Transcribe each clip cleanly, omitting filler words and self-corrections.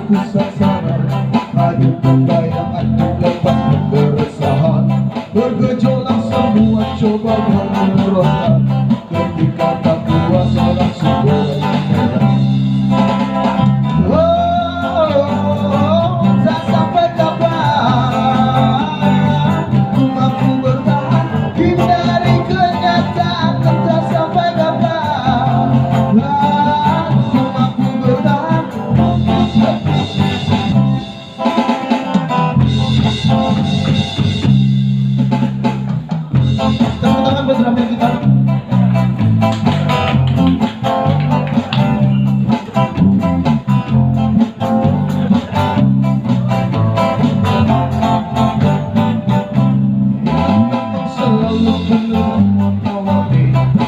Pusat sabar, adu pembayangan lepas keresahan, bergejolak semua coba menyuruhkan, ketika tak kuasa langsung berhenti. Oh, tak sampai kapan mampu bertahan hindari kenyataan, tak sampai kapan aku mampu bertahan. Tepuk tangan buat drummer kita. Selalu penuh awali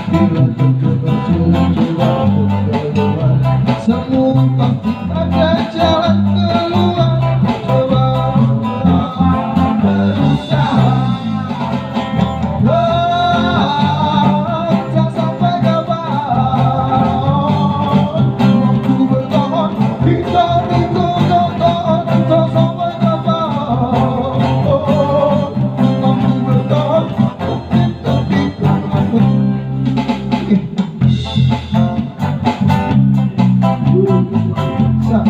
bila terkena coba keluar, semua pasti ada jalan keluar. Coba berusaha. Tak sampai kapan mampu bertahan hindari kenyataan, tak sampai kapan mampu bertahan. Sah.